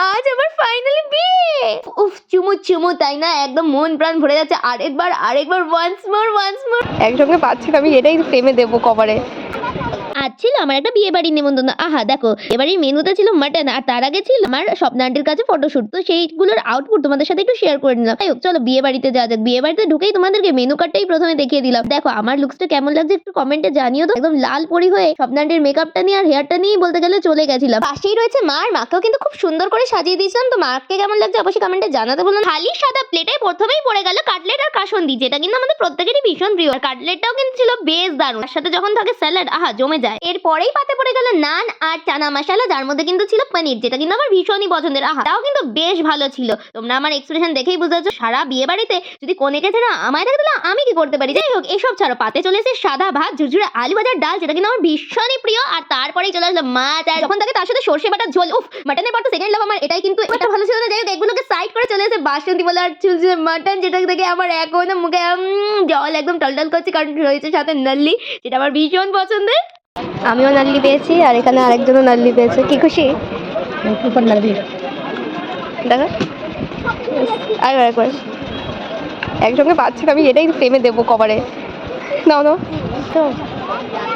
আজ আমার ফাইনালি বিয়ে। উফ, চুমু চুমু, তাই না? একদম মন প্রাণ ভরে যাচ্ছে। আরেকবার ওয়ান্স মোর। একসঙ্গে পাচ্ছি না, আমি এটাই ফ্রেমে দেবো কভারে। আজ ছিল আমার একটা বিয়ে বাড়ির নেমন্তন্ন। আহা দেখো, এবারের মেনুতে ছিল মাটন, আর তার আগে ছিল আমার স্বপ্ন আন্টির কাছে ফটোশুট। তো সেইগুলোর আউটপুট তোমাদের সাথে একটু শেয়ার করে নিলাম। তাই হোক, চলো বিয়ে বাড়িতে যাওয়া যাক। বিয়ে বাড়িতে ঢুকেই তোমাদেরকে মেনু কার্ডটাই প্রথমে দেখিয়ে দিলাম। দেখো আমার লুকসটা কেমন লাগছে একটু কমেন্টে জানিও তো। একদম লাল পরি হয়ে স্বপ্ন আন্টির মেকআপটা নিয়ে আর হেয়ারটা নিয়েই বলতে গেলে চলে গেছিলাম। পাশেই রয়েছে মা, আর মাকেও কিন্তু খুব সুন্দর করে সাজিয়ে দিয়েছিলাম। তো মাকে কেমন লাগছে অবশ্যই কমেন্টে জানাতে বলুন। খালি সাদা প্লেটে প্রথমেই পড়ে গেল কাটলেট আর কাসন্দি, যেটা কিন্তু আমাদের প্রত্যেকেরই ভীষণ প্রিয়। আর কাটলেটটাও কিন্তু ছিল বেশ দারুণ, তার সাথে যখন থাকে স্যালাড, আহা জমে যায়। এরপরেই পাতে পড়ে গেল নান আর চানা মশলা, যার মধ্যে কিন্তু ছিল পনির, যেটা কিন্তু আমার ভীষণই পছন্দের। আহা তাও কিন্তু বেশ ভালো ছিল। তোমরা আমার এক্সপ্রেশন দেখেই বুঝতে পারছো, সারা বিয়ে বাড়িতে যদি কোনেকে ছাড়া আমায় থাকে তাহলে আমি কি করতে পারি। যাই হোক, এসব ছাড়ো, পাতে চলে এসে সাদা ভাত, ঝুরঝুরে আলু ভাজার ডাল, যেটা কিন্তু আমার ভীষণই প্রিয়। আর তারপরেই চলে আসলো মাছ, আর যখন থাকে তার সাথে সর্ষে বাটার ঝোল। উফ, মাটনের পর তো সেকেন্ড লাভ আমার এটাই, কিন্তু এটা ভালো ছিল না। যাই হোক, এগুলোকে সাইড করে চলে এসে বাসন্তী বলে আর ঝুরঝুরে মাটন, যেটা দেখে আমার এখনো মুখে জল একদম টলটল করছে, কারণ রয়েছে সাথে নাল্লি, যেটা আমার ভীষণ পছন্দের। আমিও নাল্লি পেয়েছি, আর এখানে আরেকজনও নাল্লি পেয়েছে। কি খুশি? নাল্লি দেখো, একবার একসঙ্গে পাচ্ছি না, আমি এটাই ফ্রেমে দেবো কভারে। নাও তো।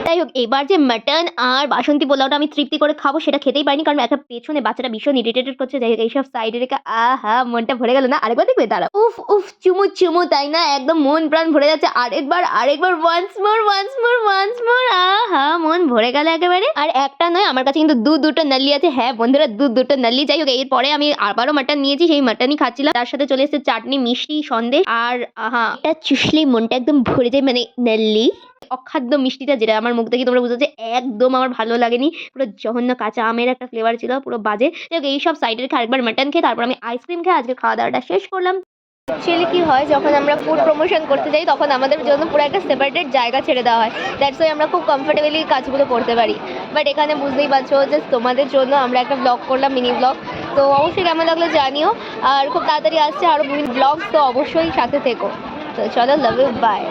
যাই হোক, এবার যে মাটন আর বাসন্তী পোলাওটা আমি তৃপ্তি করে খাবো সেটা খেতেই পারিনি, কারণ একটা পেছনে বাচ্চাটা ভীষণ ইরিটেটেড করছে। যাই হোক, এইসব সাইডে রেখে আহা মনটা ভরে গেল না? আরেকবার দেখবে দাঁড়া। উফ, চুমু চুমু, তাই না? একদম মন প্রাণ ভরে যাচ্ছে। আরেকবার ওয়ান্স মোর। আহা মন ভরে গেল একেবারে। আর একটা নয়, আমার কাছে কিন্তু দুটো নাল্লি আছে। হ্যাঁ বন্ধুরা, দুটো নাল্লি। যাই হোক, এরপরে আমি আবারও মাটন নিয়েছি, সেই মাটনই খাচ্ছিলাম। তার সাথে চলে এসেছে চাটনি, মিষ্টি, সন্দেশ, আর আহা এটা চুষলেই মনটা একদম ভরে যায়, মানে নাল্লি। অখাদ্য মিষ্টিটা, যেটা আমার মুখ থেকে তোমরা বুঝতে একদম আমার ভালো লাগেনি। পুরো জঘন্য কাঁচা আমের একটা ফ্লেভার ছিল, পুরো বাজে। এইসব সাইডে রেখে আরেকবার মাটন খেয়ে তারপর আমি আইসক্রিম খেয়ে আজকে খাওয়া দাওয়াটা শেষ করলাম। অ্যাকচুয়ালি কি হয়, যখন আমরা ফুড প্রমোশন করতে যাই তখন আমাদের জন্য পুরো একটা সেপারেটেড জায়গা ছেড়ে দেওয়া হয়। দ্যাটস ওয়াই আমরা খুব কমফোর্টেবলি কাজগুলো করতে পারি। বাট এখানে বুঝতেই পারছো যে তোমাদের জন্য আমরা একটা ব্লগ করলাম, মিনি ব্লগ। তো অবশ্যই কেমন লাগলো জানিও। আর খুব তাড়াতাড়ি আসছে আরও মিনি ব্লগ, তো অবশ্যই সাথে থেকো। তো চলো, লাভ ইউ, বাই।